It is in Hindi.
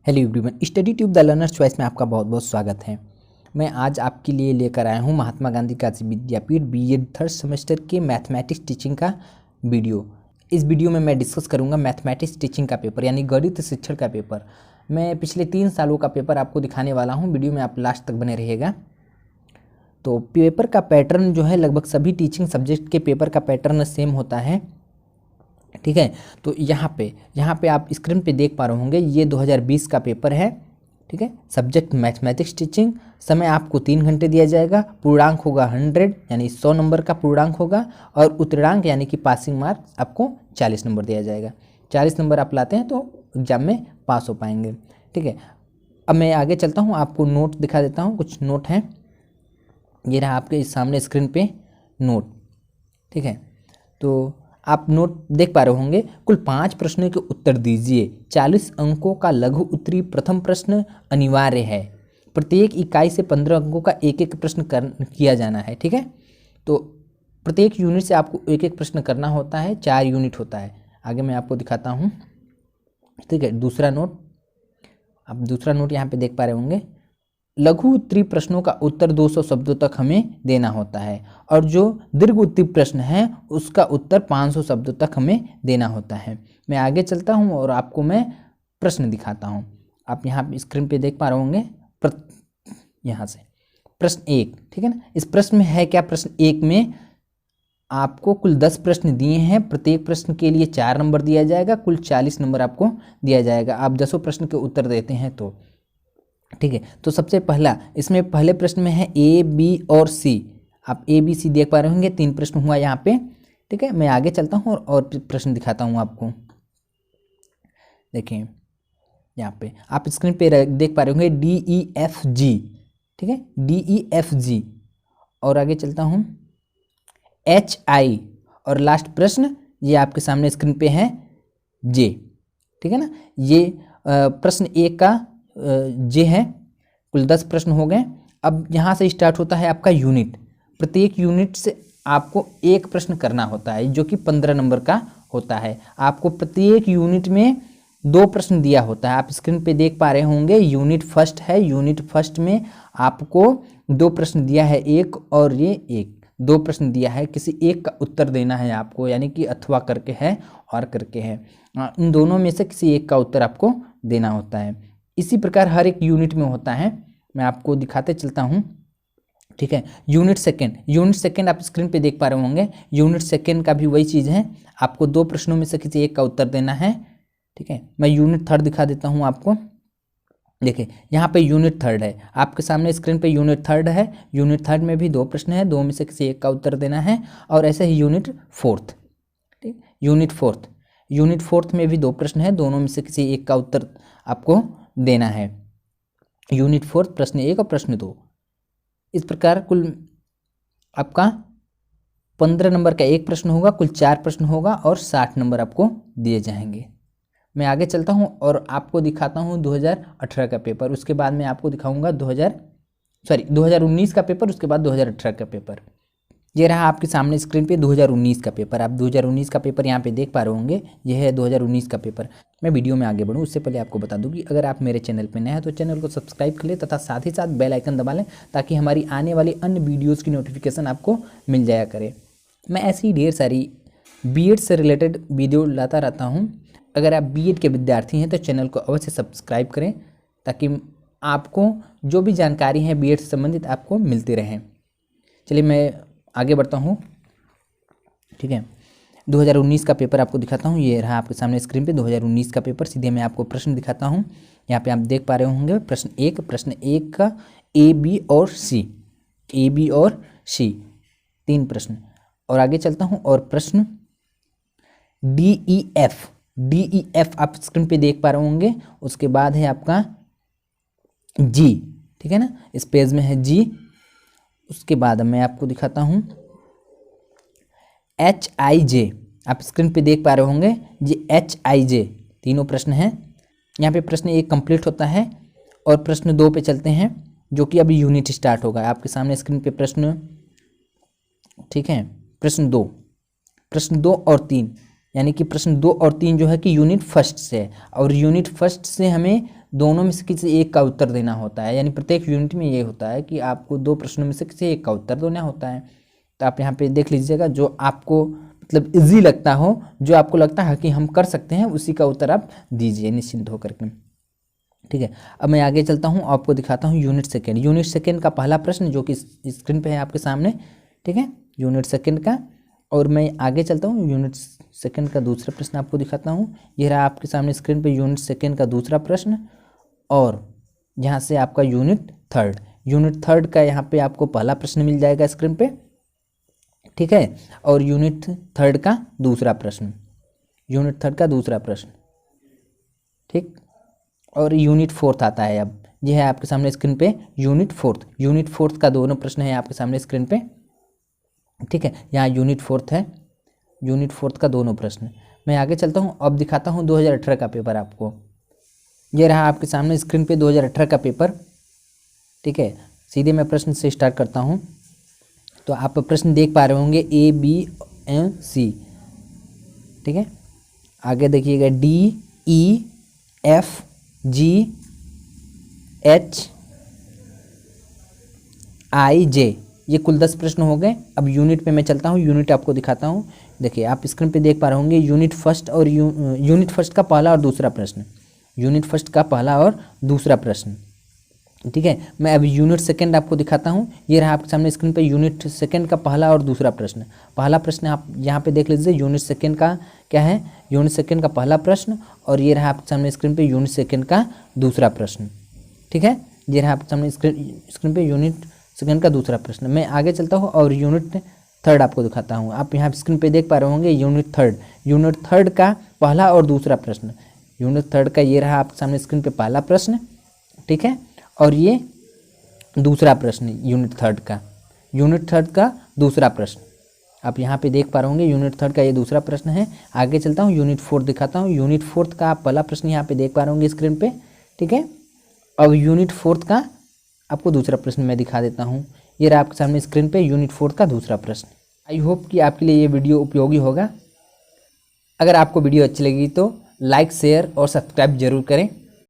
Hello everyone, study tube the learners choice में आपका बहुत बहुत स्वागत है। मैं आज आपके लिए लेकर आया हूं महात्मा गांधी काशी विद्यापीठ बीएड थर्ड सेमेस्टर के मैथमेटिक्स टीचिंग का वीडियो। इस वीडियो में मैं डिस्कस करूंगा मैथमेटिक्स टीचिंग का पेपर यानी गणित शिक्षण का पेपर। मैं पिछले 3 सालों का पेपर आपको दिखाने वाला हूँ। वीडियो में आप लास्ट तक बने रहिएगा। तो पेपर का पैटर्न जो है लगभग सभी टीचिंग सब्जेक्ट के पेपर का पैटर्न सेम होता है, ठीक है। तो यहाँ पे आप स्क्रीन पे देख पा रहे होंगे, ये 2020 का पेपर है, ठीक है। Subject mathematics teaching. समय आपको 3 घंटे दिया जाएगा। पूर्णांक होगा 100 यानी 100 नंबर का पूर्णांक होगा और उत्तीर्णांक यानी कि पासिंग मार्क्स आपको 40 नंबर दिया जाएगा। 40 नंबर आप लाते हैं तो एग्जाम में पास हो पाएंगे, ठीक है। अब मैं आगे चलता हूँ, आपको नोट दिखा देता हूँ। कुछ नोट हैं, ये रहा आपके सामने स्क्रीन पे नोट, ठीक है। तो आप नोट देख पा रहे होंगे। कुल 5 प्रश्नों के उत्तर दीजिए। 40 अंकों का लघु उत्तरीय प्रथम प्रश्न अनिवार्य है। प्रत्येक इकाई से 15 अंकों का एक एक प्रश्न किया जाना है, ठीक है। तो प्रत्येक यूनिट से आपको एक एक प्रश्न करना होता है। 4 यूनिट होता है। आगे मैं आपको दिखाता हूँ, ठीक है। दूसरा नोट, आप दूसरा नोट यहाँ पे देख पा रहे होंगे। लघु उत्तरीय प्रश्नों का उत्तर 200 शब्दों तक हमें देना होता है और जो दीर्घ उत्तरीय प्रश्न है उसका उत्तर 500 शब्दों तक हमें देना होता है। मैं आगे चलता हूं और आपको मैं प्रश्न दिखाता हूं। आप यहाँ स्क्रीन पे देख पा रहे होंगे यहाँ से प्रश्न 1, ठीक है ना। इस प्रश्न में है क्या? प्रश्न 1 में आपको कुल 10 प्रश्न दिए हैं। प्रत्येक प्रश्न के लिए 4 नंबर दिया जाएगा। कुल 40 नंबर आपको दिया जाएगा। आप 10 प्रश्न के उत्तर देते हैं तो, ठीक है। तो सबसे पहला, इसमें पहले प्रश्न में है ए, बी और सी। आप ए, बी, सी देख पा रहे होंगे। 3 प्रश्न हुआ यहाँ पे, ठीक है। मैं आगे चलता हूँ और प्रश्न दिखाता हूँ आपको। देखिए यहाँ पे आप स्क्रीन पे देख पा रहे होंगे डी, ई, एफ, जी, ठीक है। डी, ई, एफ, जी। और आगे चलता हूँ एच, आई और लास्ट प्रश्न ये आपके सामने स्क्रीन पे है जे, ठीक है ना। ये प्रश्न 1 का जे है। कुल 10 प्रश्न हो गए। अब यहाँ से स्टार्ट होता है आपका यूनिट। प्रत्येक यूनिट से आपको एक प्रश्न करना होता है जो कि 15 नंबर का होता है। आपको प्रत्येक यूनिट में 2 प्रश्न दिया होता है। आप स्क्रीन पे देख पा रहे होंगे यूनिट फर्स्ट है। यूनिट फर्स्ट में आपको 2 प्रश्न दिया है, एक और ये एक। 2 प्रश्न दिया है, किसी एक का उत्तर देना है आपको, यानी कि अथवा करके है और करके है। इन दोनों में से किसी एक का उत्तर आपको देना होता है। इसी प्रकार हर एक यूनिट में होता है। मैं आपको दिखाते चलता हूँ, ठीक है। यूनिट सेकंड आप स्क्रीन पे देख पा रहे होंगे। यूनिट सेकंड का भी वही चीज़ है। आपको 2 प्रश्नों में से किसी एक का उत्तर देना है, ठीक है। मैं यूनिट थर्ड दिखा देता हूँ आपको। देखिए यहाँ पे यूनिट थर्ड है आपके सामने स्क्रीन पे। यूनिट थर्ड है। यूनिट थर्ड में भी 2 प्रश्न है, 2 में से किसी एक का उत्तर देना है। और ऐसे ही यूनिट फोर्थ, ठीक। यूनिट फोर्थ में भी 2 प्रश्न है, दोनों में से किसी एक का उत्तर आपको देना है। यूनिट फोर्थ प्रश्न 1 और प्रश्न 2। इस प्रकार कुल आपका 15 नंबर का एक प्रश्न होगा। कुल 4 प्रश्न होगा और 60 नंबर आपको दिए जाएंगे। मैं आगे चलता हूं और आपको दिखाता हूं 2018 का पेपर। उसके बाद मैं आपको दिखाऊंगा 2019 का पेपर, उसके बाद 2018 का पेपर। ये रहा आपके सामने स्क्रीन पे 2019 का पेपर। आप 2019 का पेपर यहाँ पे देख पा रहे होंगे। यह है 2019 का पेपर। मैं वीडियो में आगे बढ़ूँ उससे पहले आपको बता दूं कि अगर आप मेरे चैनल पे नए हैं तो चैनल को सब्सक्राइब कर लें तथा साथ ही साथ बेल आइकन दबा लें ताकि हमारी आने वाली अन्य वीडियोज़ की नोटिफिकेशन आपको मिल जाया करे। मैं ऐसी ही ढेर सारी बीएड से रिलेटेड वीडियो लाता रहता हूँ। अगर आप बीएड के विद्यार्थी हैं तो चैनल को अवश्य सब्सक्राइब करें ताकि आपको जो भी जानकारी है बीएड से संबंधित आपको मिलती रहे। चलिए मैं आगे बढ़ता हूँ, ठीक है। 2019 का पेपर आपको दिखाता हूँ। ये रहा आपके सामने स्क्रीन पे 2019 का पेपर। सीधे मैं आपको प्रश्न दिखाता हूँ। यहाँ पे आप देख पा रहे होंगे प्रश्न 1 का ए, बी और सी। 3 प्रश्न। और आगे चलता हूँ और प्रश्न डी, ई, एफ आप स्क्रीन पे देख पा रहे होंगे। उसके बाद है आपका जी, ठीक है ना। इस पेज में है जी। उसके बाद मैं आपको दिखाता हूँ एच, आई, जे। आप स्क्रीन पे देख पा रहे होंगे ये एच, आई, जे तीनों प्रश्न हैं। यहाँ पे प्रश्न 1 कंप्लीट होता है और प्रश्न 2 पे चलते हैं जो कि अभी यूनिट स्टार्ट होगा। आपके सामने स्क्रीन पे प्रश्न, ठीक है। प्रश्न 2 और 3 यानी कि प्रश्न 2 और 3 जो है कि यूनिट फर्स्ट से है, और यूनिट फर्स्ट से हमें दोनों में से किसी एक का उत्तर देना होता है। यानी प्रत्येक यूनिट में ये होता है कि आपको 2 प्रश्नों में से किसी एक का उत्तर देना होता है। तो आप यहाँ पे देख लीजिएगा, जो आपको मतलब इजी लगता हो, जो आपको लगता है कि हम कर सकते हैं, उसी का उत्तर आप दीजिए निश्चिंत होकर के। ठीक है, अब मैं आगे चलता हूँ, आपको दिखाता हूँ यूनिट सेकेंड। यूनिट सेकेंड का पहला प्रश्न जो कि स्क्रीन पे है आपके सामने। ठीक है, यूनिट सेकेंड का। और मैं आगे चलता हूँ, यूनिट सेकेंड का दूसरा प्रश्न आपको दिखाता हूँ। ये रहा आपके सामने स्क्रीन पे यूनिट सेकेंड का दूसरा प्रश्न, और यहाँ से आपका यूनिट थर्ड का यहाँ पे आपको पहला प्रश्न मिल जाएगा स्क्रीन पे। ठीक है, और यूनिट थर्ड का दूसरा प्रश्न, ठीक। और यूनिट फोर्थ आता है। अब यह है आपके सामने स्क्रीन पे यूनिट फोर्थ का दोनों प्रश्न है आपके सामने स्क्रीन पे। ठीक है, यहाँ यूनिट फोर्थ का दोनों प्रश्न। मैं आगे चलता हूँ, अब दिखाता हूँ 2018 का पेपर आपको। ये रहा आपके सामने स्क्रीन पे 2018 का पेपर। ठीक है, सीधे मैं प्रश्न से स्टार्ट करता हूँ। तो आप प्रश्न देख पा रहे होंगे A, B, C। ठीक है, आगे देखिएगा D, E, F, G, H, I, J। ये कुल 10 प्रश्न हो गए। अब यूनिट पे मैं चलता हूँ, यूनिट आपको दिखाता हूँ। देखिए आप स्क्रीन पे देख पा रहे होंगे यूनिट फर्स्ट का पहला और दूसरा प्रश्न। ठीक है, मैं अभी यूनिट सेकंड आपको दिखाता हूँ। ये रहा आपके सामने स्क्रीन पे यूनिट सेकंड का पहला और दूसरा प्रश्न। पहला प्रश्न आप यहाँ पे देख लीजिए, यूनिट सेकंड का क्या है, यूनिट सेकंड का पहला प्रश्न, और ये रहा आपके सामने स्क्रीन पे यूनिट सेकंड का दूसरा प्रश्न। ठीक है, ये रहा आपके सामने स्क्रीन पे यूनिट सेकंड का दूसरा प्रश्न। मैं आगे चलता हूँ और यूनिट थर्ड आपको दिखाता हूँ। आप यहाँ स्क्रीन पे देख पा रहे होंगे यूनिट थर्ड का पहला और दूसरा प्रश्न। यूनिट थर्ड का ये रहा आपके सामने स्क्रीन पे पहला प्रश्न। ठीक है, और ये दूसरा प्रश्न यूनिट थर्ड का दूसरा प्रश्न। आप यहाँ पे देख पा रहे होंगे यूनिट थर्ड का ये दूसरा प्रश्न है। आगे चलता हूँ, यूनिट फोर्थ दिखाता हूँ। यूनिट फोर्थ का आप पहला प्रश्न यहाँ पे देख पा रहे होंगे स्क्रीन पे। ठीक है, अब यूनिट फोर्थ का आपको दूसरा प्रश्न मैं दिखा देता हूँ। ये रहा आपके सामने स्क्रीन पे यूनिट फोर्थ का दूसरा प्रश्न। आई होप कि आपके लिए ये वीडियो उपयोगी होगा। अगर आपको वीडियो अच्छी लगी तो लाइक, शेयर और सब्सक्राइब जरूर करें।